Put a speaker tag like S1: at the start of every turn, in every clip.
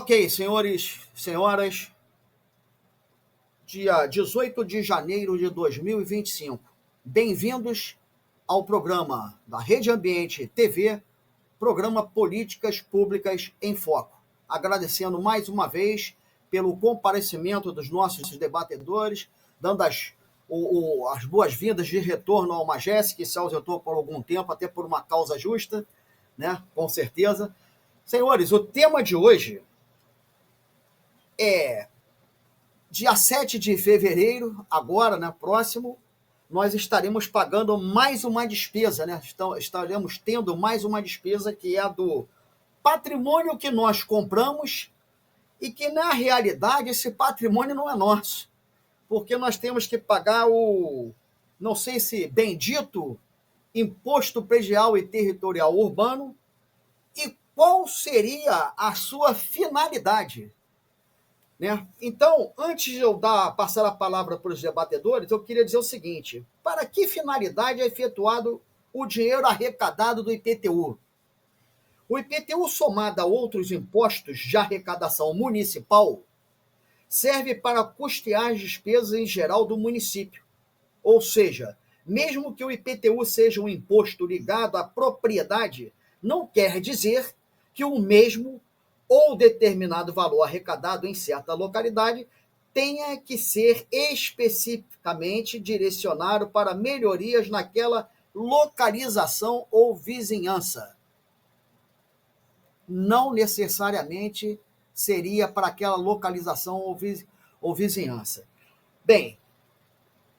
S1: Ok, senhores, senhoras, dia 18 de janeiro de 2025. Bem-vindos ao programa da Rede Ambiente TV, programa Políticas Públicas em Foco. Agradecendo mais uma vez pelo comparecimento dos nossos debatedores, dando as boas-vindas de retorno ao Magés, que se ausentou por algum tempo, até por uma causa justa, né? Com certeza. Senhores, o tema de hoje dia 7 de fevereiro, agora, né, próximo, nós estaremos pagando mais uma despesa, né? Estaremos tendo mais uma despesa que é a do patrimônio que nós compramos e que, na realidade, esse patrimônio não é nosso, porque nós temos que pagar não sei se bendito, Imposto Predial e Territorial Urbano. E qual seria a sua finalidade? Né? Então, antes de eu passar a palavra para os debatedores, eu queria dizer o seguinte: para que finalidade é efetuado o dinheiro arrecadado do IPTU? O IPTU, somado a outros impostos de arrecadação municipal, serve para custear as despesas em geral do município. Ou seja, mesmo que o IPTU seja um imposto ligado à propriedade, não quer dizer que o mesmo ou determinado valor arrecadado em certa localidade tenha que ser especificamente direcionado para melhorias naquela localização ou vizinhança. Não necessariamente seria para aquela localização ou vizinhança. Bem,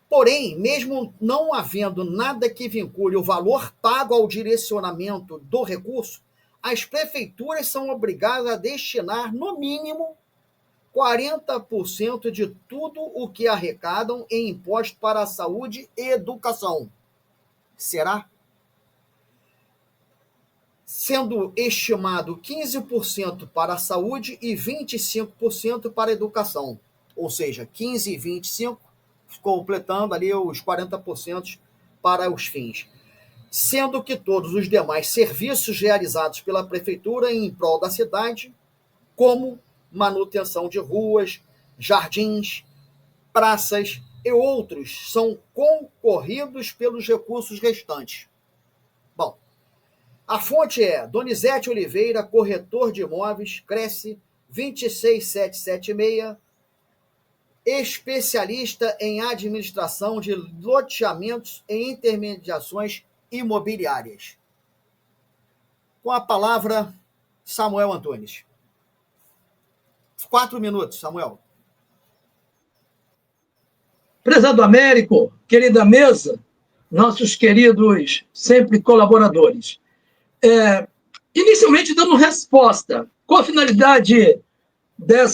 S1: porém, mesmo não havendo nada que vincule o valor pago ao direcionamento do recurso, as prefeituras são obrigadas a destinar, no mínimo, 40% de tudo o que arrecadam em imposto para a saúde e educação. Será? Sendo estimado 15% para a saúde e 25% para a educação. Ou seja, 15 e 25, completando ali os 40% para os fins. Sendo que todos os demais serviços realizados pela prefeitura em prol da cidade, como manutenção de ruas, jardins, praças e outros, são concorridos pelos recursos restantes. Bom, a fonte é Donizete Oliveira, corretor de imóveis, Cresce 26776, especialista em administração de loteamentos e intermediações imobiliárias. Com a palavra, Samuel Antunes. 4 minutos, Samuel.
S2: Prezado Américo, querida mesa, nossos queridos sempre colaboradores. Inicialmente, dando resposta, qual a finalidade da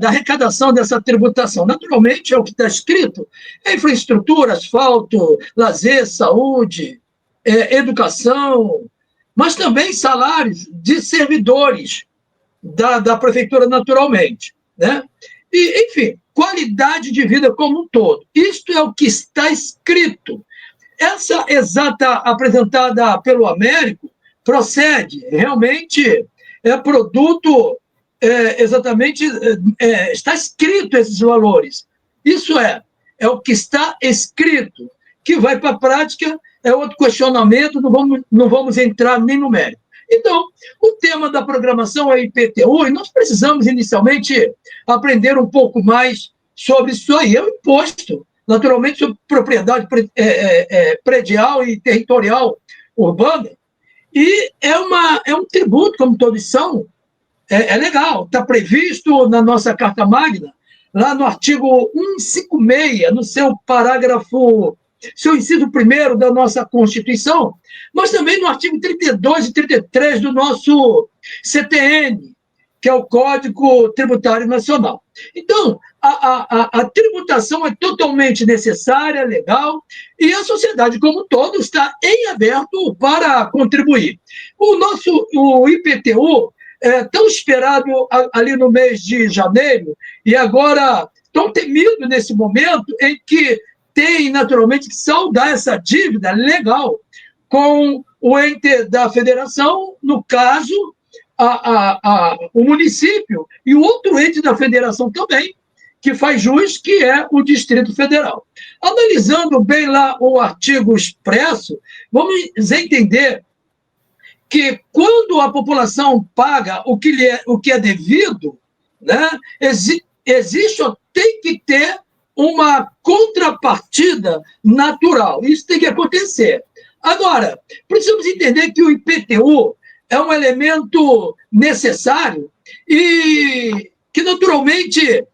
S2: arrecadação dessa tributação? Naturalmente, é o que está escrito: infraestrutura, asfalto, lazer, saúde, educação, mas também salários de servidores da prefeitura, naturalmente, né? E, enfim, qualidade de vida como um todo. Isto é o que está escrito. Essa exata apresentada pelo Américo procede, realmente é produto, exatamente, está escrito esses valores. Isso é o que está escrito. Que vai para a prática é outro questionamento, não vamos entrar nem no mérito. Então, o tema da programação é IPTU, e nós precisamos, inicialmente, aprender um pouco mais sobre isso aí. É um imposto, naturalmente, sobre propriedade predial e territorial urbana, e é um tributo, como todos são. É legal, está previsto na nossa Carta Magna, lá no artigo 156, no seu parágrafo, seu inciso 1º da nossa Constituição, mas também no artigo 32 e 33 do nosso CTN, que é o Código Tributário Nacional. Então, a tributação é totalmente necessária, legal, e a sociedade como um todo está em aberto para contribuir. O IPTU é tão esperado ali no mês de janeiro, e agora tão temido nesse momento em que tem, naturalmente, que saldar essa dívida legal com o ente da federação, no caso, o município e o outro ente da federação também, que faz jus, que é o Distrito Federal. Analisando bem lá o artigo expresso, vamos entender que quando a população paga o que é devido, né, existe ou tem que ter uma contrapartida natural. Isso tem que acontecer. Agora, precisamos entender que o IPTU é um elemento necessário e que, naturalmente,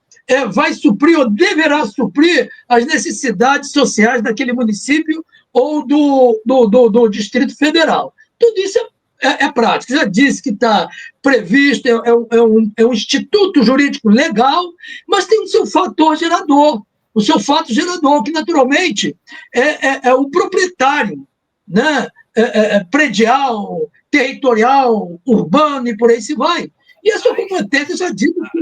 S2: vai suprir ou deverá suprir as necessidades sociais daquele município ou do Distrito Federal. Tudo isso é prático. Já disse que está previsto, é um instituto jurídico legal, mas tem o seu fator gerador, o seu fato gerador, que naturalmente é o proprietário, né? Predial, territorial, urbano e por aí se vai. E a sua competência, já disse que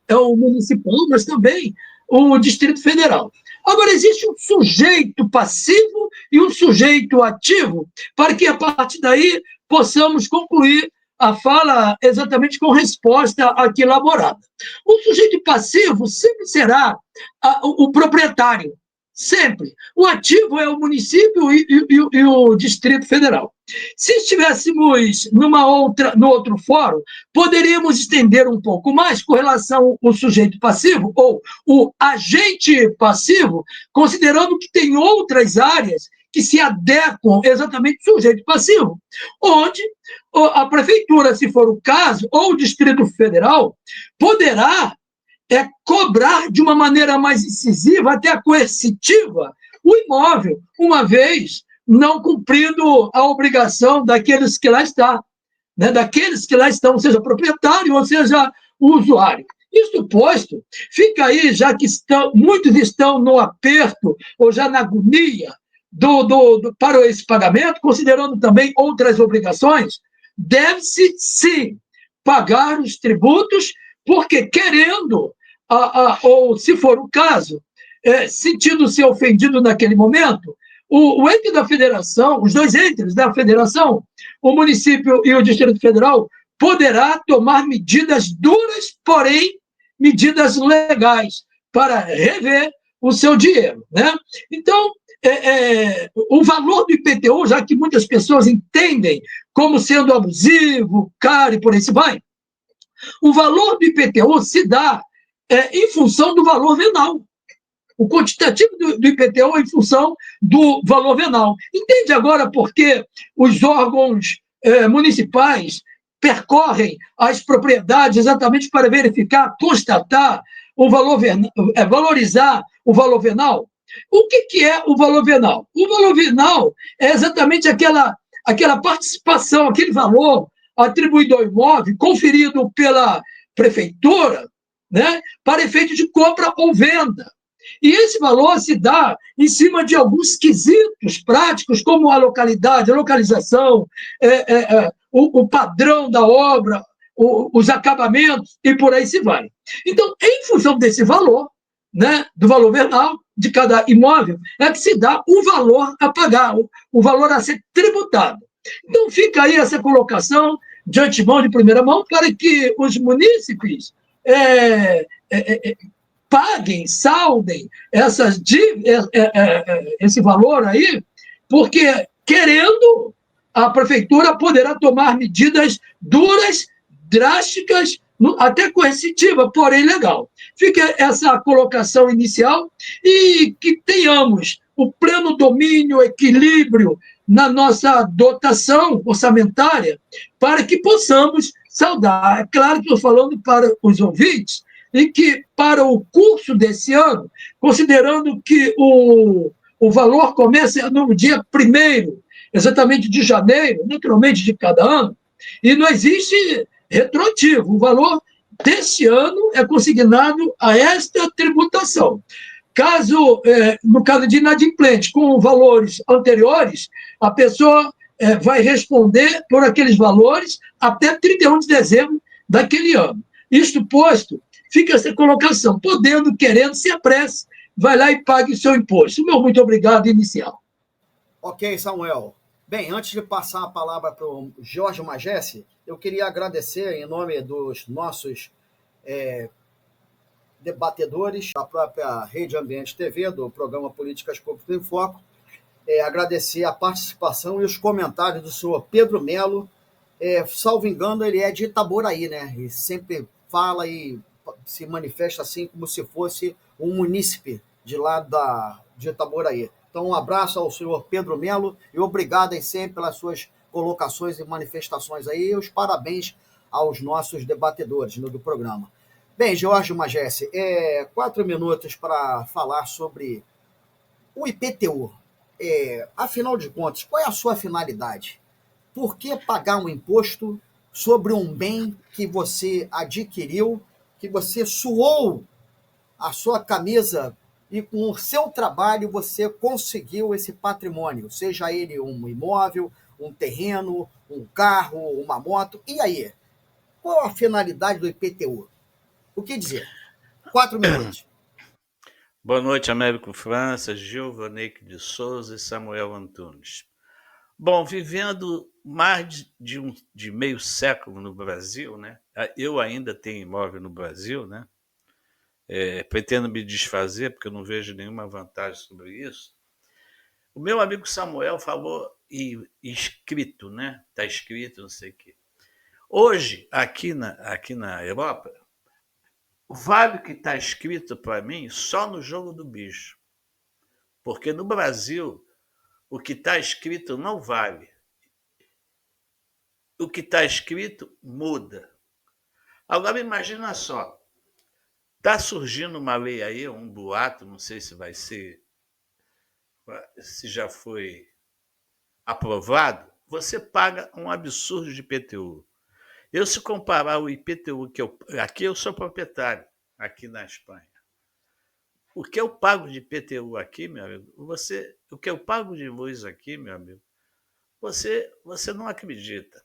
S2: é o municipal, mas também o Distrito Federal. Agora, existe um sujeito passivo e um sujeito ativo, para que, a partir daí, possamos concluir a fala exatamente com resposta aqui elaborada. O sujeito passivo sempre será o proprietário, sempre. O ativo é o município e o Distrito Federal. Se estivéssemos no outro fórum, poderíamos estender um pouco mais com relação ao sujeito passivo ou o agente passivo, considerando que tem outras áreas que se adequam exatamente ao sujeito passivo, onde a prefeitura, se for o caso, ou o Distrito Federal, poderá cobrar de uma maneira mais incisiva, até coercitiva, o imóvel, uma vez não cumprindo a obrigação daqueles que lá estão, né? Daqueles que lá estão, seja proprietário ou seja o usuário. Isso posto, fica aí, já que muitos estão no aperto ou já na agonia para esse pagamento, considerando também outras obrigações, deve-se, sim, pagar os tributos, porque querendo, ou se for o caso, sentindo-se ofendido naquele momento, o ente da federação, os dois entes da federação, o município e o Distrito Federal, poderá tomar medidas duras, porém medidas legais, para rever o seu dinheiro, né? Então, o valor do IPTU, já que muitas pessoas entendem como sendo abusivo, caro e por aí se vai, o valor do IPTU se dá em função do valor venal. O quantitativo do IPTU é em função do valor venal. Entende agora por que os órgãos municipais percorrem as propriedades exatamente para verificar, constatar o valor venal, valorizar o valor venal? O que é o valor venal? O valor venal é exatamente aquela participação, aquele valor atribuído ao imóvel, conferido pela prefeitura, né, para efeito de compra ou venda. E esse valor se dá em cima de alguns quesitos práticos, como a localidade, a localização, o padrão da obra, os acabamentos e por aí se vai. Então, em função desse valor, né, do valor venal de cada imóvel, é que se dá o valor a pagar, o valor a ser tributado. Então, fica aí essa colocação de antemão, de primeira mão, para que os munícipes paguem, saldem esse valor aí, porque, querendo, a prefeitura poderá tomar medidas duras, drásticas, até coercitiva, porém legal. Fica essa colocação inicial e que tenhamos o pleno domínio, equilíbrio na nossa dotação orçamentária para que possamos saldar. É claro que estou falando para os ouvintes e que, para o curso desse ano, considerando que o valor começa no dia 1º, exatamente de janeiro, naturalmente de cada ano, e não existe retroativo. O valor desse ano é consignado a esta tributação. No caso de inadimplente, com valores anteriores, a pessoa vai responder por aqueles valores até 31 de dezembro daquele ano. Isto posto, fica essa colocação. Podendo, querendo, se apresse, vai lá e pague o seu imposto. Meu muito obrigado inicial.
S1: Ok, Samuel. Bem, antes de passar a palavra para o Jorge Magesse, eu queria agradecer em nome dos nossos debatedores da própria Rede Ambiente TV, do programa Políticas Públicas em Foco, agradecer a participação e os comentários do senhor Pedro Melo. Salvo engano, ele é de Itaboraí, né? E sempre fala e se manifesta assim como se fosse um munícipe de lá de Itaboraí. Então, um abraço ao senhor Pedro Melo e obrigado aí sempre pelas suas colocações e manifestações aí, e os parabéns aos nossos debatedores do programa. Bem, Jorge Magesse, 4 minutos para falar sobre o IPTU. Afinal de contas, qual é a sua finalidade? Por que pagar um imposto sobre um bem que você adquiriu, que você suou a sua camisa e com o seu trabalho você conseguiu esse patrimônio, seja ele um imóvel, um terreno, um carro, uma moto. E aí? Qual a finalidade do IPTU? O que dizer? 4 minutos.
S3: Boa noite, Américo França, Gilvaneike de Souza e Samuel Antunes. Bom, vivendo mais de meio século no Brasil, né? Eu ainda tenho imóvel no Brasil, né? Pretendo me desfazer, porque eu não vejo nenhuma vantagem sobre isso. O meu amigo Samuel falou escrito, né? Está escrito, não sei o quê. Hoje, aqui na Europa, vale o que está escrito para mim só no jogo do bicho. Porque no Brasil, o que está escrito não vale. O que está escrito muda. Agora imagina só, está surgindo uma lei aí, um boato, não sei se vai ser, se já foi aprovado, você paga um absurdo de IPTU. Se comparar o IPTU aqui eu sou proprietário, aqui na Espanha. O que eu pago de IPTU aqui, meu amigo, o que eu pago de luz aqui, meu amigo, você não acredita.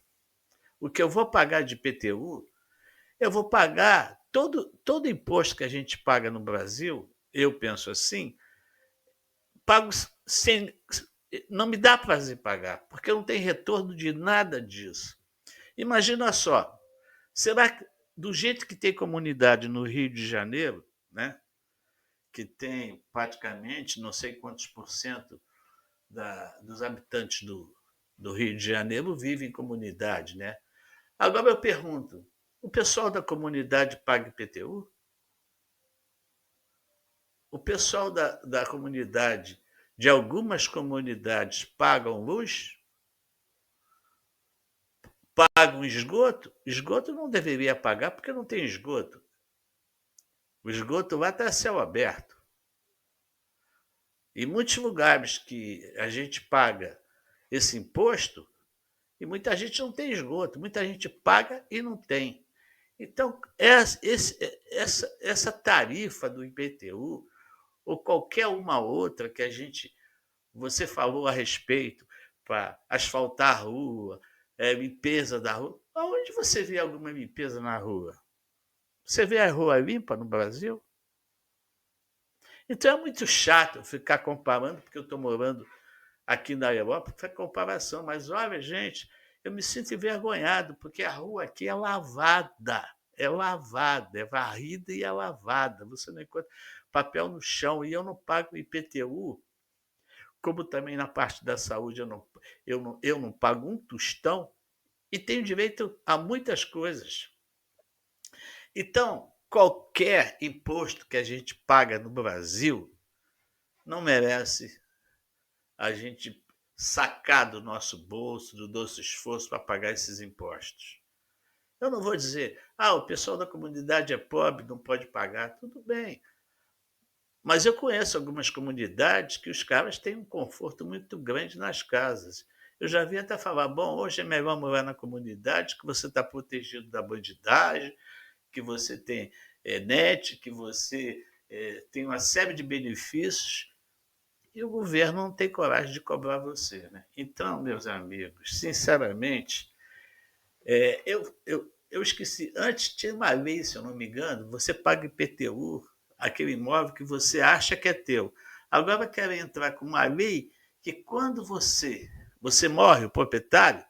S3: O que eu vou pagar de IPTU, eu vou pagar todo imposto que a gente paga no Brasil, eu penso assim, pago sem. Não me dá prazer pagar, porque não tem retorno de nada disso. Imagina só, será que do jeito que tem comunidade no Rio de Janeiro, né, que tem praticamente não sei quantos por cento dos habitantes do Rio de Janeiro vivem em comunidade, né? Agora eu pergunto, o pessoal da comunidade paga IPTU? O pessoal da comunidade, de algumas comunidades, pagam luz? Pagam esgoto? Esgoto não deveria pagar porque não tem esgoto. O esgoto lá está a céu aberto. Em muitos lugares que a gente paga esse imposto, e muita gente não tem esgoto, muita gente paga e não tem. Então, essa tarifa do IPTU, ou qualquer uma outra que você falou a respeito, para asfaltar a rua, limpeza da rua, aonde você vê alguma limpeza na rua? Você vê a rua limpa no Brasil? Então é muito chato ficar comparando, porque eu estou morando aqui na Europa, foi comparação, mas olha, gente, eu me sinto envergonhado, porque a rua aqui é lavada, é varrida e é lavada. Você não encontra papel no chão, e eu não pago IPTU, como também na parte da saúde eu não pago um tostão, e tenho direito a muitas coisas. Então, qualquer imposto que a gente paga no Brasil não merece a gente sacar do nosso bolso, do nosso esforço para pagar esses impostos. Eu não vou dizer, o pessoal da comunidade é pobre, não pode pagar. Tudo bem. Mas eu conheço algumas comunidades que os caras têm um conforto muito grande nas casas. Eu já vi até falar, bom, hoje é melhor morar na comunidade, que você está protegido da bandidagem, que você tem net, que você tem uma série de benefícios, e o governo não tem coragem de cobrar você. Né? Então, meus amigos, sinceramente, eu esqueci, antes tinha uma lei, se eu não me engano, você paga IPTU, aquele imóvel que você acha que é teu. Agora querem entrar com uma lei que quando você você morre, o proprietário,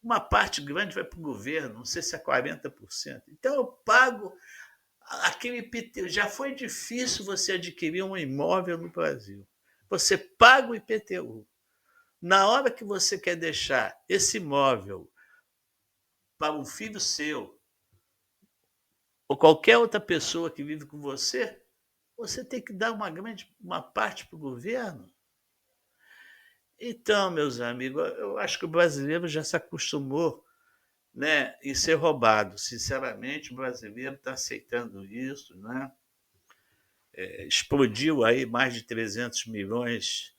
S3: uma parte grande vai para o governo, não sei se é 40%. Então eu pago aquele IPTU. Já foi difícil você adquirir um imóvel no Brasil. Você paga o IPTU. Na hora que você quer deixar esse imóvel para um filho seu ou qualquer outra pessoa que vive com você, você tem que dar uma parte para o governo. Então, meus amigos, eu acho que o brasileiro já se acostumou, né, em ser roubado. Sinceramente, o brasileiro está aceitando isso, né? Explodiu aí mais de 300 milhões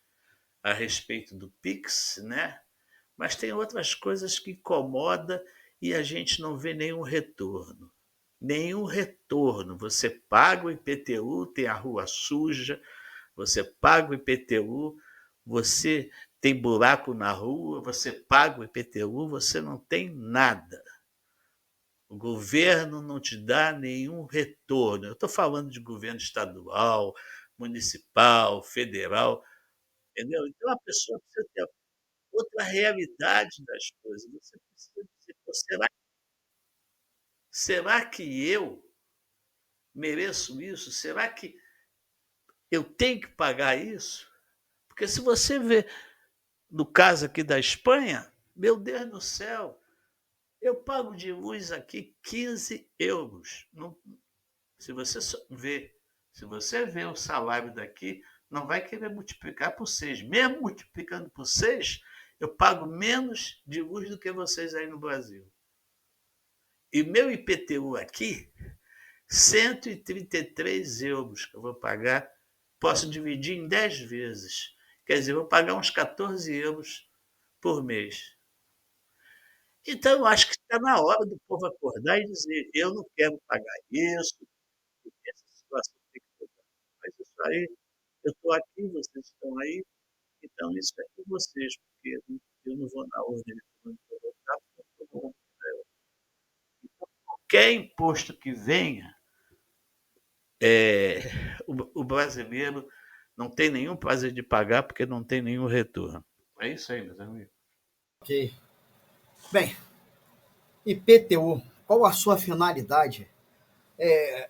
S3: a respeito do Pix, né? Mas tem outras coisas que incomodam e a gente não vê nenhum retorno. Nenhum retorno. Você paga o IPTU, tem a rua suja, você paga o IPTU, você tem buraco na rua, você paga o IPTU, você não tem nada. O governo não te dá nenhum retorno. Eu estou falando de governo estadual, municipal, federal, entendeu? Então a pessoa precisa ter outra realidade das coisas. Você precisa dizer, será que eu mereço isso? Será que eu tenho que pagar isso? Porque se você vê no caso aqui da Espanha, meu Deus do céu, eu pago de luz aqui 15 euros. Não, se você vê, se você vê o salário daqui, não vai querer multiplicar por 6. Mesmo multiplicando por 6, eu pago menos de luz do que vocês aí no Brasil. E meu IPTU aqui, 133 euros que eu vou pagar, posso dividir em 10 vezes. Quer dizer, eu vou pagar uns 14 euros por mês. Então, eu acho que está na hora do povo acordar e dizer: eu não quero pagar isso, essa situação tem que mudar. Mas isso aí, eu estou aqui, vocês estão aí, então isso é com vocês, porque eu não vou na ordem eletrônica votar, porque eu não. Então, qualquer imposto que venha, é, o brasileiro não tem nenhum prazer de pagar porque não tem nenhum retorno. É isso aí, meus amigos.
S1: Ok. Bem, IPTU, qual a sua finalidade?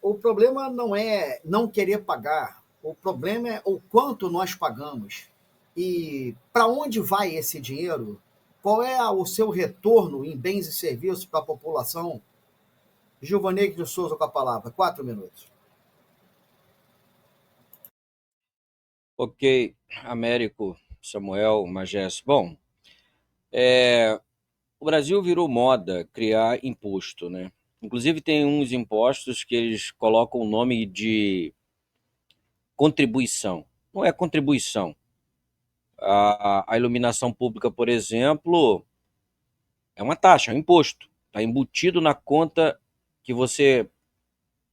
S1: O problema não é não querer pagar, o problema é o quanto nós pagamos. E para onde vai esse dinheiro? Qual é o seu retorno em bens e serviços para a população? Gilvanei de Souza com a palavra, 4 minutos.
S4: Ok, Américo, Samuel, Magés. Bom, o Brasil virou moda criar imposto, né? Inclusive tem uns impostos que eles colocam o nome de contribuição. Não é contribuição. A iluminação pública, por exemplo, é uma taxa, é um imposto. Está embutido na conta que você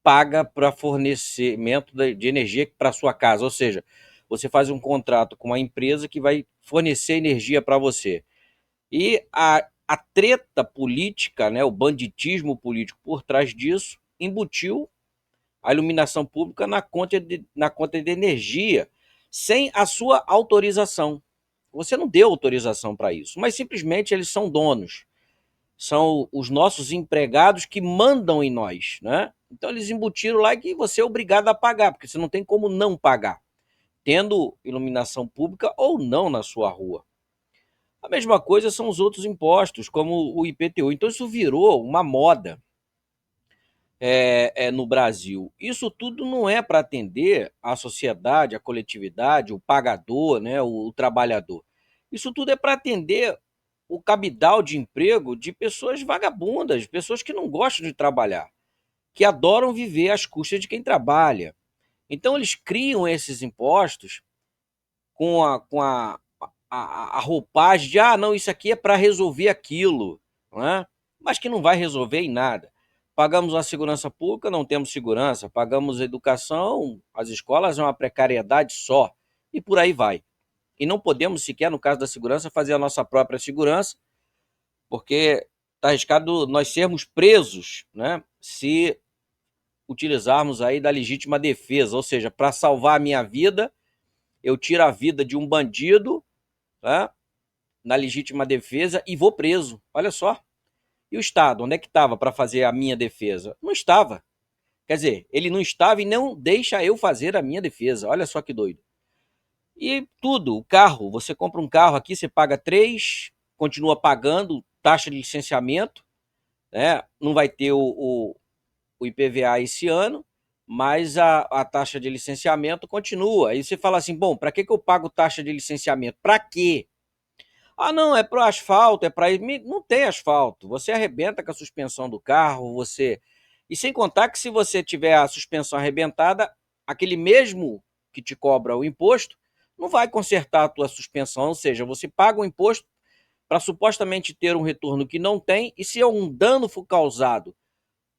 S4: paga para fornecimento de energia para sua casa. Ou seja, você faz um contrato com uma empresa que vai fornecer energia para você. E a treta política, né, o banditismo político por trás disso, embutiu a iluminação pública na conta de energia, sem a sua autorização. Você não deu autorização para isso, mas simplesmente eles são donos. São os nossos empregados que mandam em nós, né? Então eles embutiram lá que você é obrigado a pagar, porque você não tem como não pagar, tendo iluminação pública ou não na sua rua. A mesma coisa são os outros impostos, como o IPTU. Então isso virou uma moda no Brasil. Isso tudo não é para atender a sociedade, a coletividade, o pagador, né, o trabalhador. Isso tudo é para atender o cabidal de emprego de pessoas vagabundas, pessoas que não gostam de trabalhar, que adoram viver às custas de quem trabalha. Então eles criam esses impostos com a roupagem de não, isso aqui é para resolver aquilo, não é? Mas que não vai resolver em nada. Pagamos a segurança pública, não temos segurança. Pagamos a educação, as escolas é uma precariedade só. E por aí vai. E não podemos sequer, no caso da segurança, fazer a nossa própria segurança, porque está arriscado nós sermos presos, né, se utilizarmos aí da legítima defesa. Ou seja, para salvar a minha vida, eu tiro a vida de um bandido, tá? na legítima defesa e vou preso. Olha só. E o Estado, onde é que estava para fazer a minha defesa? Não estava. Quer dizer, ele não estava e não deixa eu fazer a minha defesa. Olha só que doido. E tudo, o carro, você compra um carro aqui, você paga 3, continua pagando taxa de licenciamento, né? Não vai ter o IPVA esse ano, mas a taxa de licenciamento continua. Aí você fala assim, bom, para que eu pago taxa de licenciamento? Para quê? Ah, não, é para o asfalto, é para... Não tem asfalto. Você arrebenta com a suspensão do carro, você... E sem contar que se você tiver a suspensão arrebentada, aquele mesmo que te cobra o imposto não vai consertar a tua suspensão, ou seja, você paga o imposto para supostamente ter um retorno que não tem, e se um dano for causado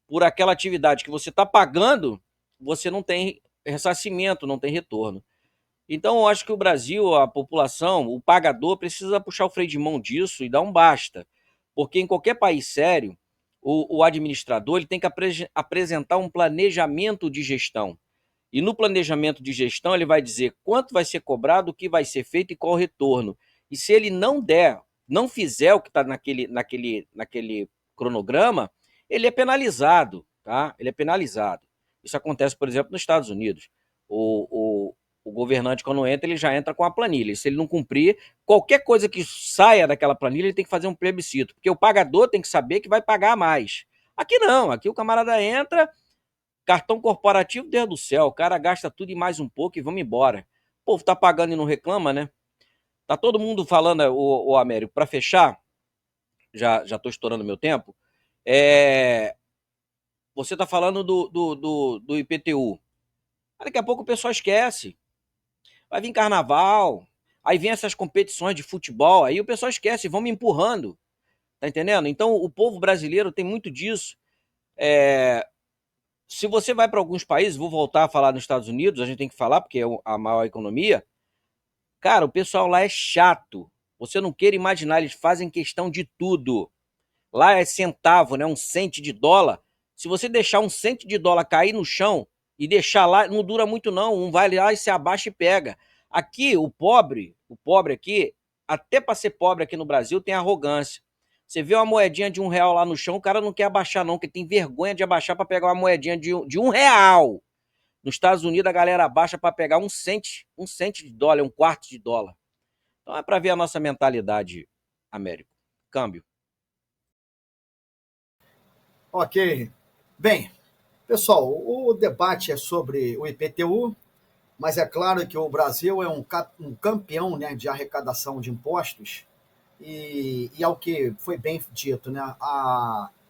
S4: por aquela atividade que você está pagando, você não tem ressarcimento, não tem retorno. Então, eu acho que o Brasil, a população, o pagador, precisa puxar o freio de mão disso e dar um basta. Porque em qualquer país sério, o administrador ele tem que apresentar um planejamento de gestão. E no planejamento de gestão, ele vai dizer quanto vai ser cobrado, o que vai ser feito e qual o retorno. E se ele não fizer o que está naquele cronograma, ele é penalizado, tá? Ele é penalizado. Isso acontece, por exemplo, nos Estados Unidos. O governante, quando entra, ele já entra com a planilha. E se ele não cumprir, qualquer coisa que saia daquela planilha, ele tem que fazer um plebiscito. Porque o pagador tem que saber que vai pagar mais. Aqui não. Aqui o camarada entra, cartão corporativo, Deus do céu. O cara gasta tudo e mais um pouco e vamos embora. O povo tá pagando e não reclama, né? Tá todo mundo falando, o Américo, para fechar, já estou estourando meu tempo, você tá falando do IPTU. Daqui a pouco o pessoal esquece. Vai vir carnaval, aí vem essas competições de futebol, aí o pessoal esquece, vão me empurrando, tá entendendo? Então o povo brasileiro tem muito disso. Se você vai para alguns países, vou voltar a falar nos Estados Unidos, a gente tem que falar porque é a maior economia, cara, o pessoal lá é chato, você não queira imaginar, eles fazem questão de tudo. Lá é centavo, né? 1 cento de dólar. Se você deixar 1 cento de dólar cair no chão e deixar lá, não dura muito não. Um vai lá e se abaixa e pega. Aqui, o pobre aqui, até para ser pobre aqui no Brasil, tem arrogância. Você vê uma moedinha de R$ 1 lá no chão, o cara não quer abaixar não, porque tem vergonha de abaixar para pegar uma moedinha de R$ 1. Nos Estados Unidos, a galera abaixa para pegar 1 cento de dólar, 1/4 de dólar. Então é para ver a nossa mentalidade, Américo. Câmbio.
S1: Ok. Bem, pessoal, o debate é sobre o IPTU, mas é claro que o Brasil é um campeão, né, de arrecadação de impostos e ao que foi bem dito, né,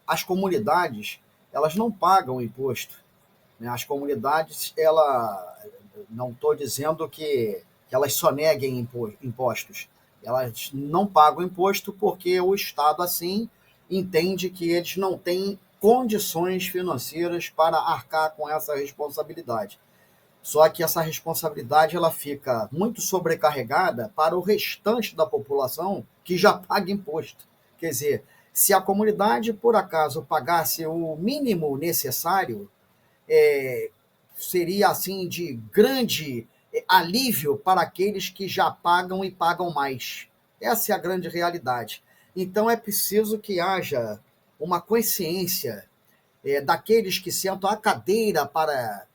S1: as comunidades, elas não pagam imposto. Né, as comunidades, não estou dizendo que elas só neguem impostos. Elas não pagam imposto porque o Estado, assim, entende que eles não têm condições financeiras para arcar com essa responsabilidade. Só que essa responsabilidade ela fica muito sobrecarregada para o restante da população que já paga imposto. Quer dizer, se a comunidade, por acaso, pagasse o mínimo necessário, seria assim de grande alívio para aqueles que já pagam e pagam mais. Essa é a grande realidade. Então é preciso que haja uma consciência daqueles que sentam à cadeira para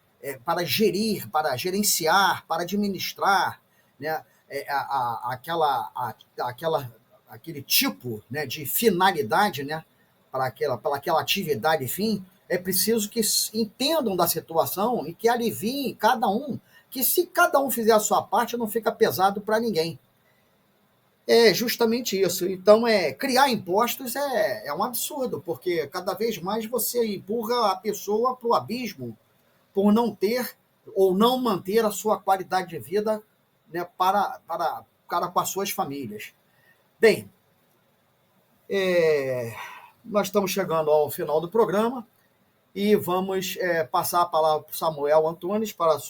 S1: gerir, para gerenciar, para administrar, né, aquele tipo, né, de finalidade, né, para aquela atividade, enfim, é preciso que entendam da situação e que aliviem cada um, que se cada um fizer a sua parte, não fica pesado para ninguém. É justamente isso. Então, criar impostos é um absurdo, porque cada vez mais você empurra a pessoa para o abismo por não ter ou não manter a sua qualidade de vida, né, para com as suas famílias. Bem, nós estamos chegando ao final do programa e vamos passar a palavra para o Samuel Antunes para as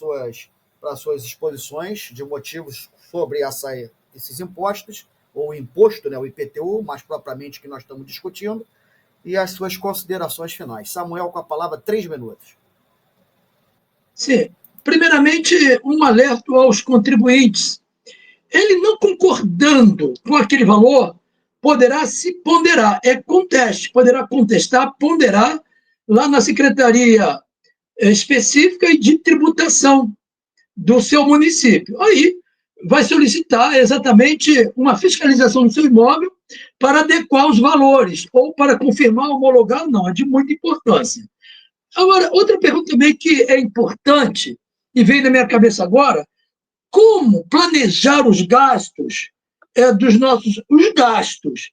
S1: suas exposições de motivos sobre esses impostos, ou imposto, né, o IPTU, mais propriamente que nós estamos discutindo, e as suas considerações finais. Samuel, com a palavra, 3 minutos.
S2: Sim. Primeiramente, um alerta aos contribuintes. ele não concordando com aquele valor, poderá se ponderar, poderá contestar, ponderar lá na Secretaria Específica e de Tributação do seu município. Aí vai solicitar exatamente uma fiscalização do seu imóvel para adequar os valores, ou para confirmar, homologar, não, é de muita importância. Agora, outra pergunta também que é importante, e vem na minha cabeça agora, como planejar os gastos dos nossos impostos.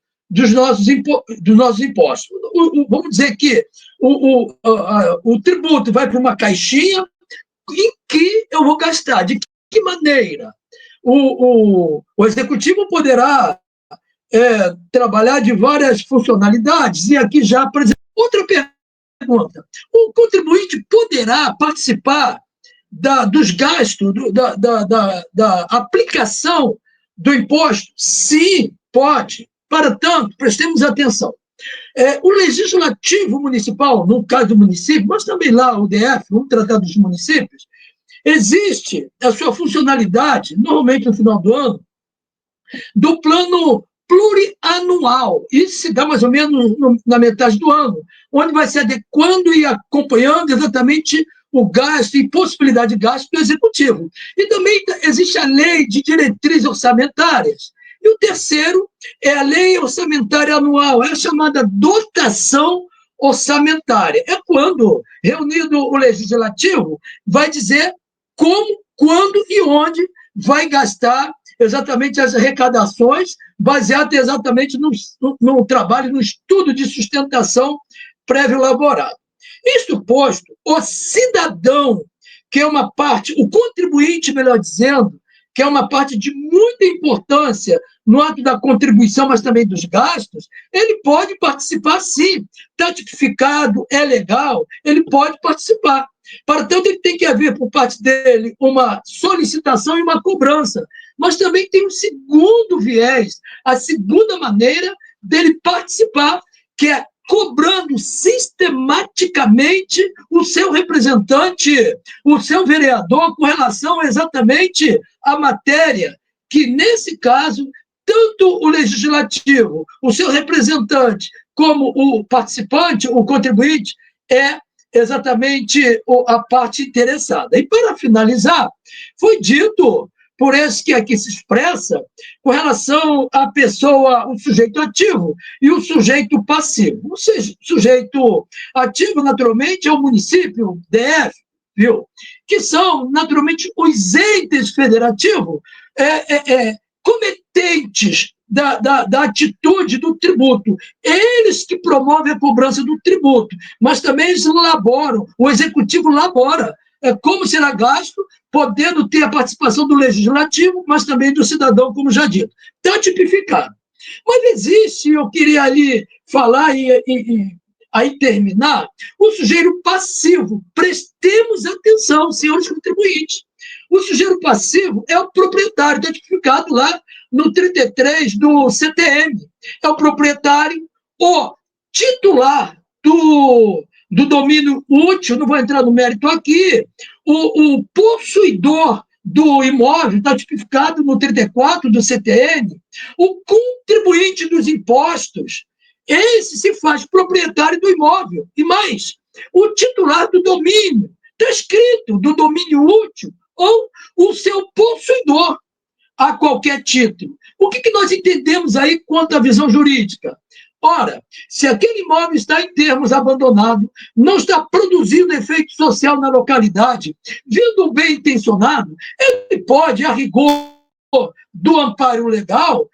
S2: Vamos dizer que o tributo vai para uma caixinha em que eu vou gastar, de que maneira? O executivo poderá trabalhar de várias funcionalidades, e aqui já, por exemplo, outra pergunta: o contribuinte poderá participar dos gastos, da aplicação do imposto? Sim, pode. Para tanto, prestemos atenção. O legislativo municipal, no caso do município, mas também lá o DF, vamos tratar dos municípios, existe a sua funcionalidade, normalmente no final do ano, do plano plurianual. Isso se dá mais ou menos na metade do ano, onde vai se adequando e acompanhando exatamente o gasto e possibilidade de gasto do executivo. E também existe a lei de diretrizes orçamentárias. E o terceiro é a lei orçamentária anual, é a chamada dotação orçamentária. É quando, reunido o legislativo, vai dizer como, quando e onde vai gastar exatamente as arrecadações, baseado exatamente no trabalho, no estudo de sustentação prévio elaborado. Isto posto, o cidadão, que é uma parte, o contribuinte, melhor dizendo, que é uma parte de muita importância no ato da contribuição, mas também dos gastos, ele pode participar, sim. Está tipificado, é legal, ele pode participar. Para tanto, ele tem que haver, por parte dele, uma solicitação e uma cobrança. Mas também tem um segundo viés, a segunda maneira dele participar, que é cobrando sistematicamente o seu representante, o seu vereador, com relação exatamente à matéria, que, nesse caso, tanto o legislativo, o seu representante, como o participante, o contribuinte, é exatamente a parte interessada. E, para finalizar, foi dito por esse que aqui se expressa, com relação à pessoa, o sujeito ativo e o sujeito passivo. O sujeito ativo, naturalmente, é o município, o DF, viu? Que são, naturalmente, os entes federativos cometentes da atitude do tributo. Eles que promovem a cobrança do tributo, mas também eles elaboram, o executivo elabora como será gasto, podendo ter a participação do legislativo, mas também do cidadão, como já dito. Está tipificado. Mas existe, eu queria ali falar e aí terminar, o sujeito passivo. Prestemos atenção, senhores contribuintes. O sujeito passivo é o proprietário, está tipificado lá no 33 do CTM. É o proprietário, o titular do domínio útil, não vou entrar no mérito aqui, o possuidor do imóvel, está tipificado no 34 do CTN, o contribuinte dos impostos, esse se faz proprietário do imóvel. E mais, o titular do domínio, está escrito do domínio útil, ou o seu possuidor, a qualquer título. O que nós entendemos aí quanto à visão jurídica? Ora, se aquele imóvel está em termos abandonado, não está produzindo efeito social na localidade, vindo bem intencionado, ele pode, a rigor do amparo legal,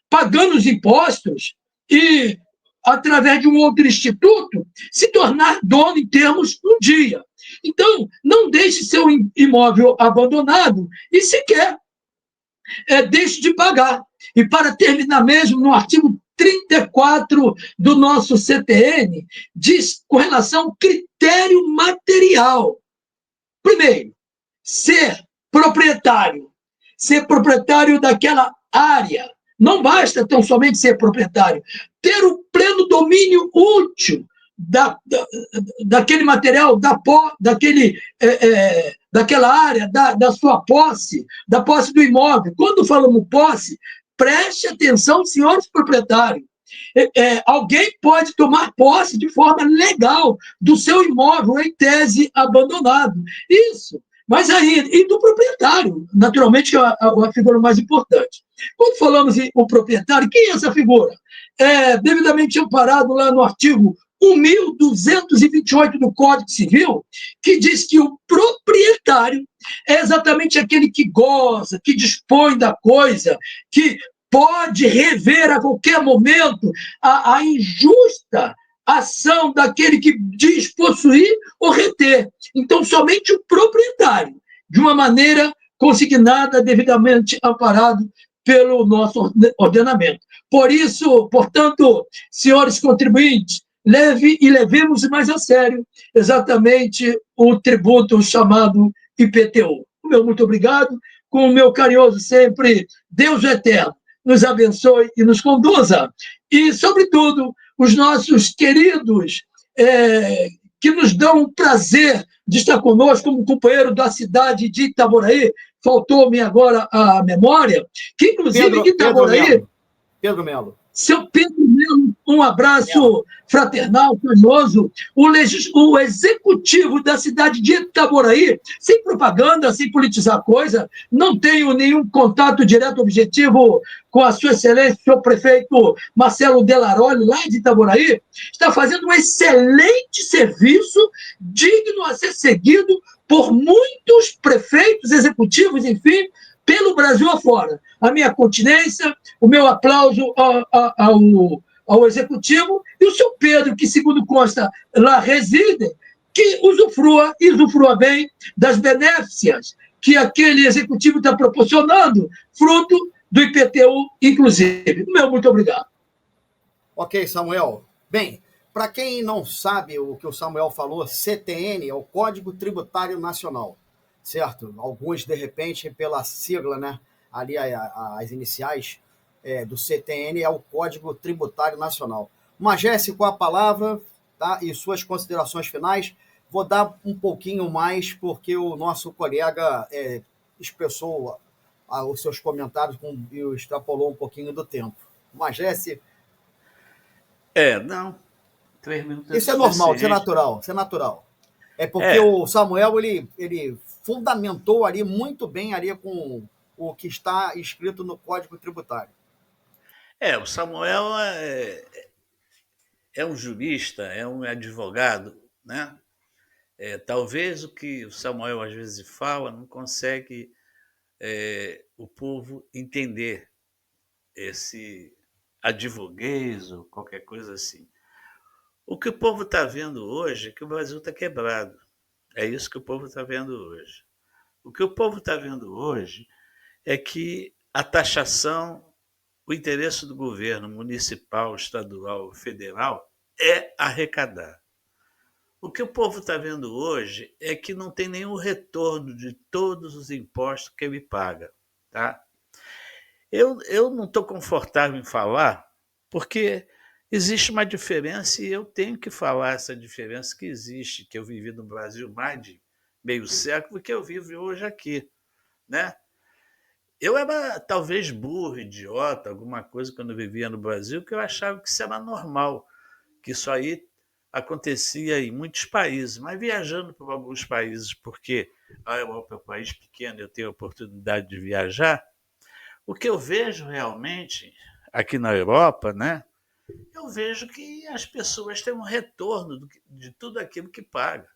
S2: pagando os impostos e, através de um outro instituto, se tornar dono em termos um dia. Então, não deixe seu imóvel abandonado e sequer deixe de pagar. E, para terminar mesmo, no artigo 34 do nosso CTN, diz com relação ao critério material. Primeiro, ser proprietário daquela área. Não basta tão somente ser proprietário, ter o pleno domínio útil daquele material, daquela área, da sua posse, da posse do imóvel. Quando falamos posse, preste atenção, senhores proprietários. Alguém pode tomar posse de forma legal do seu imóvel, em tese abandonado. Isso. Mas aí, e do proprietário, naturalmente, que é a figura mais importante. Quando falamos em o proprietário, quem é essa figura? Devidamente amparado lá no artigo 1.228 do Código Civil, que diz que o proprietário é exatamente aquele que goza, que dispõe da coisa, que pode rever a qualquer momento a injusta ação daquele que diz possuir ou reter. Então, somente o proprietário, de uma maneira consignada, devidamente amparado pelo nosso ordenamento. Por isso, portanto, senhores contribuintes, levemos mais a sério exatamente o tributo chamado IPTU. O meu muito obrigado, com o meu carinhoso sempre, Deus eterno nos abençoe e nos conduza. E, sobretudo, os nossos queridos que nos dão o prazer de estar conosco como companheiro da cidade de Itaboraí, faltou-me agora a memória, que inclusive de Itaboraí...
S1: Pedro Melo.
S2: Seu Pedro Melo, um abraço fraternal, carinhoso. O executivo da cidade de Itaboraí, sem propaganda, sem politizar a coisa, não tenho nenhum contato direto objetivo com a sua excelência, o senhor prefeito Marcelo Delaroli, lá de Itaboraí, está fazendo um excelente serviço, digno a ser seguido por muitos prefeitos, executivos, enfim, pelo Brasil afora. A minha continência, o meu aplauso ao executivo e o seu Pedro, que, segundo consta, lá reside, que usufrua bem das benéficias que aquele executivo está proporcionando, fruto do IPTU, inclusive. Meu muito obrigado.
S1: Ok, Samuel. Bem, para quem não sabe o que o Samuel falou, CTN é o Código Tributário Nacional, certo? Alguns, de repente, pela sigla, né? Ali as iniciais do CTN é o Código Tributário Nacional. Magési, com a palavra, tá? E suas considerações finais. Vou dar um pouquinho mais, porque o nosso colega expressou os seus comentários e extrapolou um pouquinho do tempo. Magési.
S3: Não. 3 minutos
S1: Isso é normal, isso é natural. É porque o Samuel, ele fundamentou ali muito bem ali com o que está escrito no Código Tributário.
S3: O Samuel é um jurista, é um advogado, né? Talvez o que o Samuel às vezes fala não consegue o povo entender esse advoguês ou qualquer coisa assim. O que o povo está vendo hoje é que o Brasil está quebrado. É isso que o povo está vendo hoje. O que o povo está vendo hoje é que a taxação, o interesse do governo municipal, estadual, federal é arrecadar. O que o povo está vendo hoje é que não tem nenhum retorno de todos os impostos que ele paga. Tá? Eu não estou confortável em falar, porque existe uma diferença e eu tenho que falar essa diferença que existe, que eu vivi no Brasil mais de meio século que eu vivo hoje aqui. Né? Eu era talvez burro, idiota, alguma coisa quando eu vivia no Brasil, que eu achava que isso era normal, que isso aí acontecia em muitos países, mas viajando por alguns países, porque a Europa é um país pequeno, eu tenho a oportunidade de viajar, o que eu vejo realmente aqui na Europa, né, eu vejo que as pessoas têm um retorno de tudo aquilo que paga.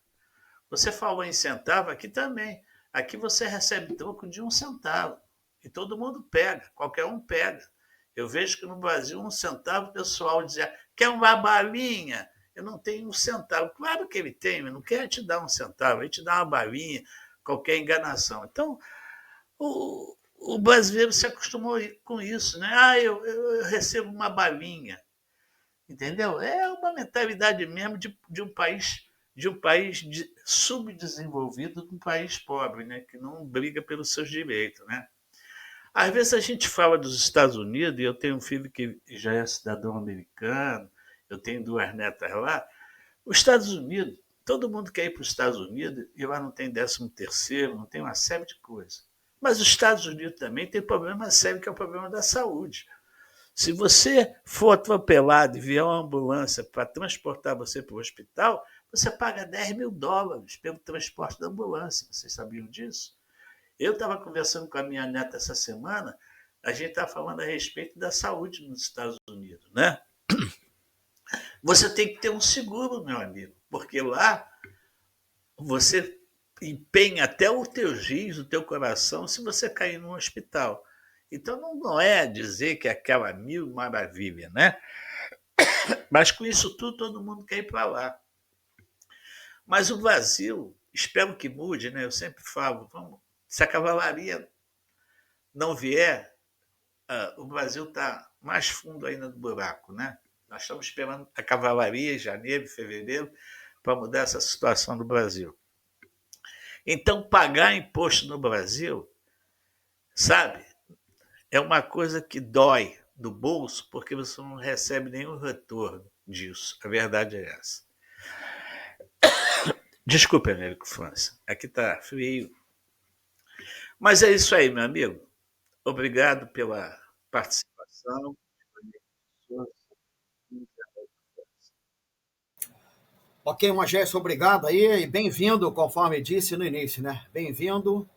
S3: Você falou em centavo, aqui também. Aqui você recebe troco de 1 centavo. E todo mundo pega, qualquer um pega. Eu vejo que no Brasil 1 centavo o pessoal dizia, quer uma balinha? Eu não tenho 1 centavo. Claro que ele tem, mas não quer te dar 1 centavo, ele te dá uma balinha, qualquer enganação. Então, o brasileiro se acostumou com isso, né? Eu recebo uma balinha. Entendeu? É uma mentalidade mesmo de um país subdesenvolvido com um país pobre, né? Que não briga pelos seus direitos. Né? Às vezes a gente fala dos Estados Unidos, e eu tenho um filho que já é cidadão americano, eu tenho 2 netas lá, Os Estados Unidos, todo mundo quer ir para os Estados Unidos e lá não tem 13º, não tem uma série de coisas. Mas os Estados Unidos também tem problema sério, que é o problema da saúde. Se você for atropelado e vier uma ambulância para transportar você para o hospital, você paga $10.000 pelo transporte da ambulância. Vocês sabiam disso? Eu estava conversando com a minha neta essa semana, a gente estava falando a respeito da saúde nos Estados Unidos, né? Você tem que ter um seguro, meu amigo, porque lá você empenha até o teu giz, o teu coração, se você cair num hospital. Então não é dizer que é aquela mil maravilha, né? Mas com isso tudo, todo mundo quer ir para lá. Mas o Brasil, espero que mude, né? Eu sempre falo, vamos, se a cavalaria não vier, o Brasil está mais fundo ainda do buraco, né? Nós estamos esperando a cavalaria em janeiro, fevereiro, para mudar essa situação do Brasil. Então, pagar imposto no Brasil, sabe, é uma coisa que dói no bolso, porque você não recebe nenhum retorno disso. A verdade é essa. Desculpe, Américo França, aqui está frio. Mas é isso aí, meu amigo. Obrigado pela participação.
S1: Ok, Magécio, obrigado aí e bem-vindo, conforme disse no início, né? Bem-vindo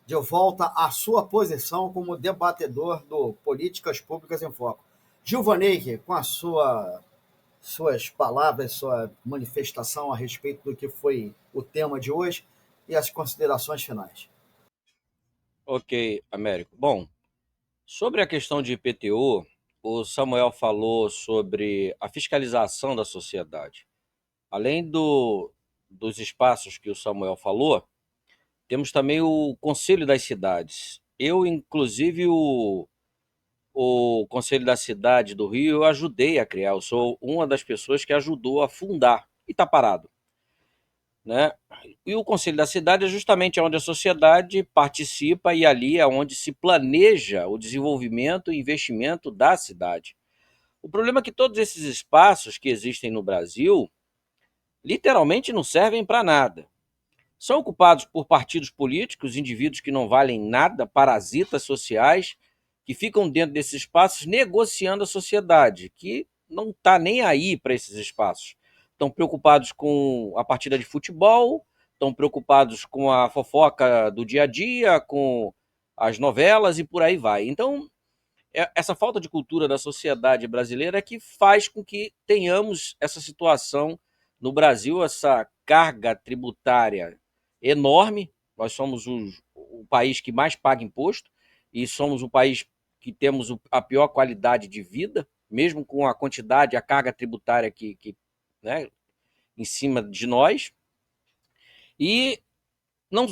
S1: de volta à sua posição como debatedor do Políticas Públicas em Foco. Gilvaney, com suas palavras, sua manifestação a respeito do que foi o tema de hoje e as considerações finais.
S4: Ok, Américo. Bom, sobre a questão de IPTU, o Samuel falou sobre a fiscalização da sociedade. Além dos espaços que o Samuel falou, temos também o Conselho das Cidades. Eu, inclusive, o Conselho da Cidade do Rio, eu ajudei a criar. Eu sou uma das pessoas que ajudou a fundar. E está parado, né? E o Conselho da Cidade é justamente onde a sociedade participa e ali é onde se planeja o desenvolvimento e investimento da cidade. O problema é que todos esses espaços que existem no Brasil literalmente não servem para nada. São ocupados por partidos políticos, indivíduos que não valem nada, parasitas sociais, que ficam dentro desses espaços negociando a sociedade, que não está nem aí para esses espaços. Estão preocupados com a partida de futebol, estão preocupados com a fofoca do dia a dia, com as novelas e por aí vai. Então, essa falta de cultura da sociedade brasileira é que faz com que tenhamos essa situação no Brasil, essa carga tributária enorme. Nós somos o país que mais paga imposto e somos o país que temos a pior qualidade de vida, mesmo com a quantidade, a carga tributária né, em cima de nós. E não,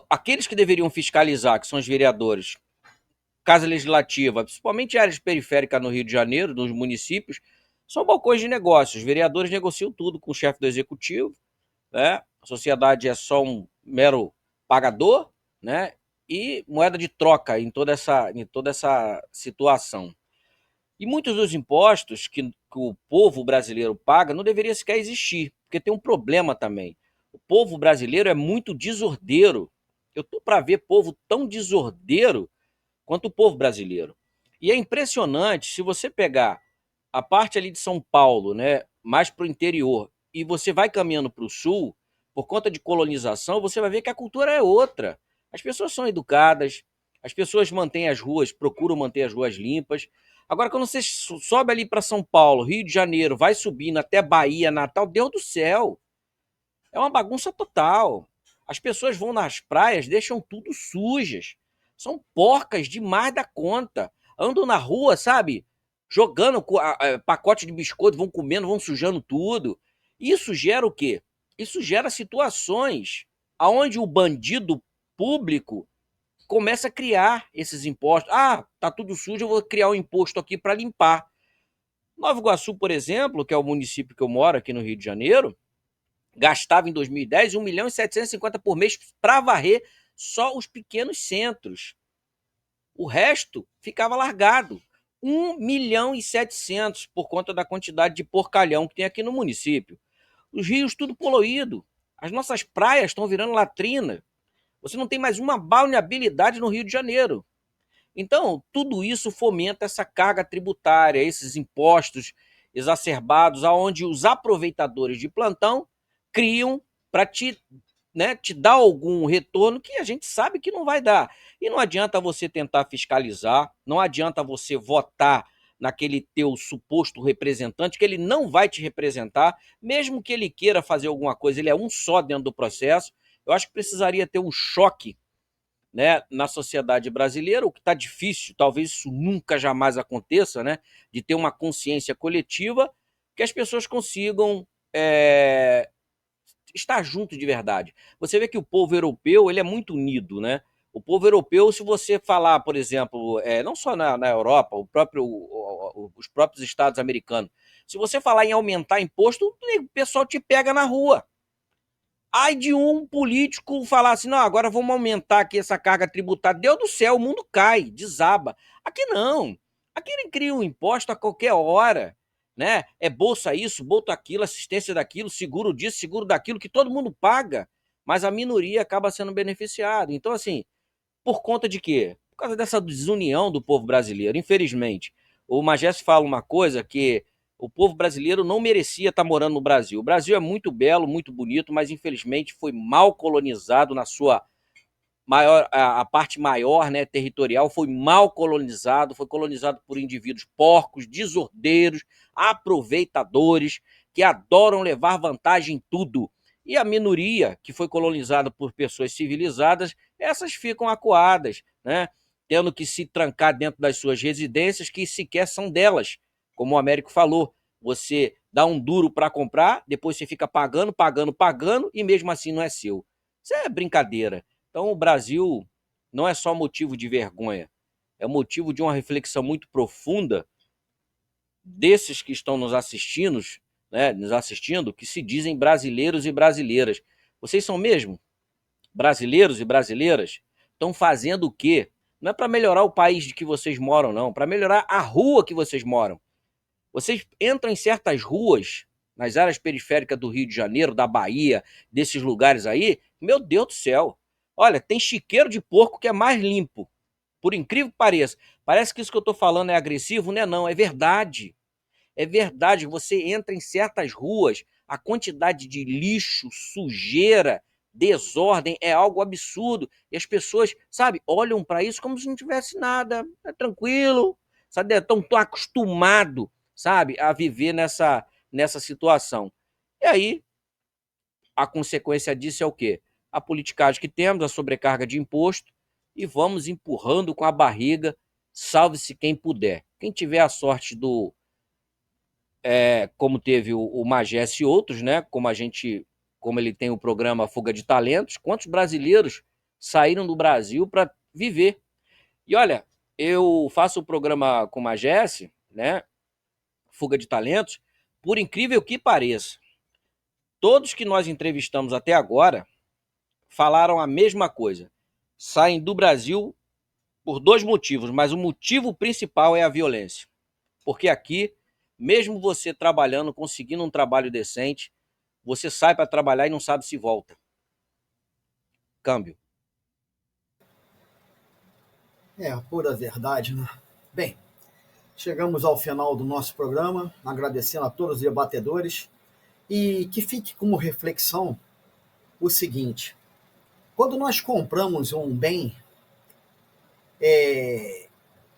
S4: aqueles que deveriam fiscalizar, que são os vereadores, Casa Legislativa, principalmente áreas periféricas no Rio de Janeiro, nos municípios, são balcões de negócios. Os vereadores negociam tudo com o chefe do executivo, né? A sociedade é só um mero pagador, né? E moeda de troca em toda essa situação. E muitos dos impostos que o povo brasileiro paga não deveria sequer existir, porque tem um problema também. O povo brasileiro é muito desordeiro. Eu estou para ver povo tão desordeiro quanto o povo brasileiro. E é impressionante, se você pegar a parte ali de São Paulo, né, mais para o interior, e você vai caminhando para o sul, por conta de colonização, você vai ver que a cultura é outra. As pessoas são educadas, as pessoas mantêm as ruas, procuram manter as ruas limpas. Agora, quando você sobe ali para São Paulo, Rio de Janeiro, vai subindo até Bahia, Natal, Deus do céu, é uma bagunça total. As pessoas vão nas praias, deixam tudo sujas. São porcas demais da conta. Andam na rua, sabe? Jogando pacote de biscoito, vão comendo, vão sujando tudo. Isso gera o quê? Isso gera situações onde o bandido público começa a criar esses impostos. Ah, tá tudo sujo, eu vou criar um imposto aqui para limpar. Nova Iguaçu, por exemplo, que é o município que eu moro aqui no Rio de Janeiro, gastava em 2010 1.750.000 por mês para varrer só os pequenos centros. O resto ficava largado. 1.700.000 por conta da quantidade de porcalhão que tem aqui no município. Os rios tudo poluído. As nossas praias estão virando latrina. Você não tem mais uma balneabilidade no Rio de Janeiro. Então, tudo isso fomenta essa carga tributária, esses impostos exacerbados, aonde os aproveitadores de plantão criam para te dar algum retorno que a gente sabe que não vai dar. E não adianta você tentar fiscalizar, não adianta você votar naquele teu suposto representante, que ele não vai te representar, mesmo que ele queira fazer alguma coisa, ele é um só dentro do processo. Eu acho que precisaria ter um choque, né, na sociedade brasileira, o que está difícil, talvez isso nunca jamais aconteça, né, de ter uma consciência coletiva que as pessoas consigam estar junto de verdade. Você vê que o povo europeu ele é muito unido, né? O povo europeu, se você falar, por exemplo, não só na Europa, os próprios estados americanos, se você falar em aumentar imposto, o pessoal te pega na rua. Ai de um político falar assim, não, agora vamos aumentar aqui essa carga tributária. Deus do céu, o mundo cai, desaba. Aqui não. Aqui ele cria um imposto a qualquer hora, né? É bolsa isso, bolsa aquilo, assistência daquilo, seguro disso, seguro daquilo, que todo mundo paga, mas a minoria acaba sendo beneficiada. Então, assim, por conta de quê? Por causa dessa desunião do povo brasileiro, infelizmente. O Magés fala uma coisa que o povo brasileiro não merecia estar morando no Brasil. O Brasil é muito belo, muito bonito, mas infelizmente foi mal colonizado na sua maior, a parte maior, né, territorial, foi mal colonizado, foi colonizado por indivíduos porcos, desordeiros, aproveitadores, que adoram levar vantagem em tudo. E a minoria, que foi colonizada por pessoas civilizadas, essas ficam acuadas, né, tendo que se trancar dentro das suas residências, que sequer são delas. Como o Américo falou, você dá um duro para comprar, depois você fica pagando, pagando, pagando, e mesmo assim não é seu. Isso é brincadeira. Então, o Brasil não é só motivo de vergonha, é motivo de uma reflexão muito profunda desses que estão nos assistindo, que se dizem brasileiros e brasileiras. Vocês são mesmo brasileiros e brasileiras? Estão fazendo o quê? Não é para melhorar o país de que vocês moram, não, para melhorar a rua que vocês moram. Vocês entram em certas ruas, nas áreas periféricas do Rio de Janeiro, da Bahia, desses lugares aí, meu Deus do céu. Olha, tem chiqueiro de porco que é mais limpo. Por incrível que pareça. Parece que isso que eu estou falando é agressivo, né? Não, é verdade. É verdade. Você entra em certas ruas, a quantidade de lixo, sujeira, desordem é algo absurdo. E as pessoas, sabe, olham para isso como se não tivesse nada. É tranquilo, sabe? Estão acostumados, sabe, a viver nessa situação. E aí, a consequência disso é o quê? A politicagem que temos, a sobrecarga de imposto, e vamos empurrando com a barriga, salve-se quem puder. Quem tiver a sorte como teve o Magés e outros, né? Como ele tem o programa Fuga de Talentos, quantos brasileiros saíram do Brasil para viver? E olha, eu faço o programa com o Magés, né? Fuga de Talentos, por incrível que pareça, todos que nós entrevistamos até agora falaram a mesma coisa. Saem do Brasil por dois motivos, mas o motivo principal é a violência. Porque aqui, mesmo você trabalhando, conseguindo um trabalho decente, você sai para trabalhar e não sabe se volta. Câmbio.
S1: É a pura verdade, né? Bem, chegamos ao final do nosso programa, agradecendo a todos os debatedores, e que fique como reflexão o seguinte: quando nós compramos um bem,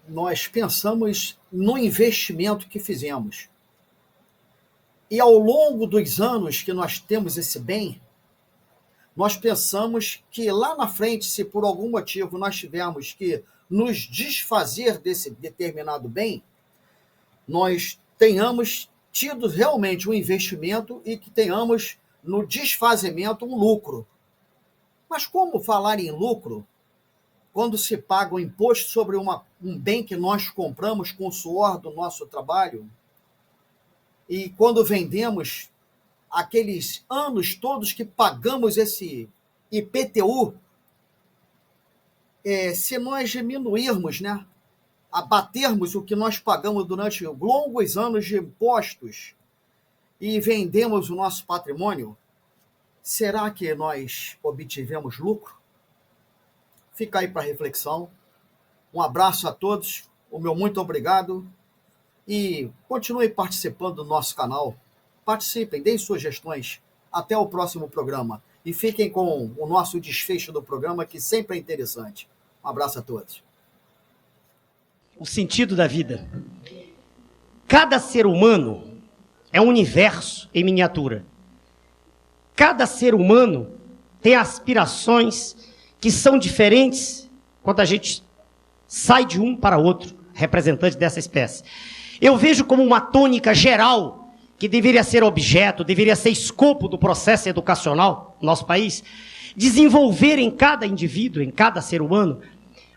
S1: nós pensamos no investimento que fizemos. E ao longo dos anos que nós temos esse bem, nós pensamos que lá na frente, se por algum motivo nós tivermos que nos desfazer desse determinado bem, nós tenhamos tido realmente um investimento e que tenhamos no desfazimento um lucro. Mas como falar em lucro quando se paga o imposto sobre um bem que nós compramos com o suor do nosso trabalho, e quando vendemos aqueles anos todos que pagamos esse IPTU, se nós diminuirmos, né, abatermos o que nós pagamos durante longos anos de impostos, e vendemos o nosso patrimônio, será que nós obtivemos lucro? Fica aí para reflexão. Um abraço a todos, o meu muito obrigado e continue participando do nosso canal. Participem, deem sugestões. Até o próximo programa. E fiquem com o nosso desfecho do programa, que sempre é interessante. Um abraço a todos.
S5: O sentido da vida. Cada ser humano é um universo em miniatura. Cada ser humano tem aspirações que são diferentes quando a gente sai de um para outro, representante dessa espécie. Eu vejo como uma tônica geral que deveria ser objeto, deveria ser escopo do processo educacional no nosso país, desenvolver em cada indivíduo, em cada ser humano,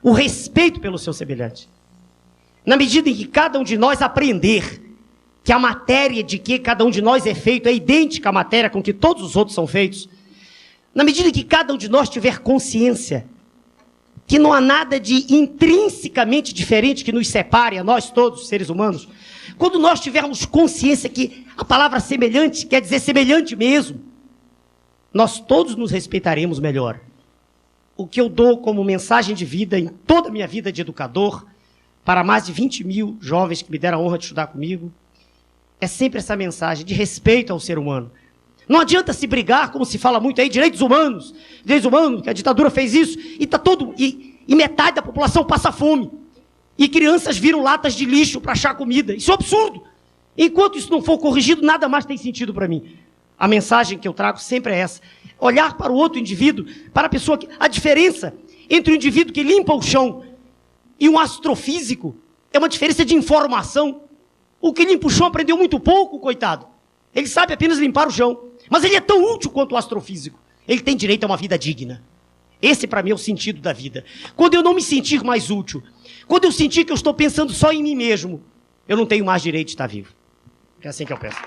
S5: o respeito pelo seu semelhante. Na medida em que cada um de nós aprender que a matéria de que cada um de nós é feito é idêntica à matéria com que todos os outros são feitos, na medida em que cada um de nós tiver consciência que não há nada de intrinsecamente diferente que nos separe a nós todos, seres humanos, quando nós tivermos consciência que a palavra semelhante quer dizer semelhante mesmo, nós todos nos respeitaremos melhor. O que eu dou como mensagem de vida em toda a minha vida de educador, para mais de 20 mil jovens que me deram a honra de estudar comigo, é sempre essa mensagem de respeito ao ser humano. Não adianta se brigar, como se fala muito aí, direitos humanos, que a ditadura fez isso, e metade da população passa fome. E crianças viram latas de lixo para achar comida. Isso é um absurdo. Enquanto isso não for corrigido, nada mais tem sentido para mim. A mensagem que eu trago sempre é essa. Olhar para o outro indivíduo, para a pessoa que... A diferença entre o indivíduo que limpa o chão e um astrofísico é uma diferença de informação. O que limpa o chão aprendeu muito pouco, coitado. Ele sabe apenas limpar o chão. Mas ele é tão útil quanto o astrofísico. Ele tem direito a uma vida digna. Esse, para mim, é o sentido da vida. Quando eu não me sentir mais útil, quando eu sentir que eu estou pensando só em mim mesmo, eu não tenho mais direito de estar vivo. É assim que eu penso.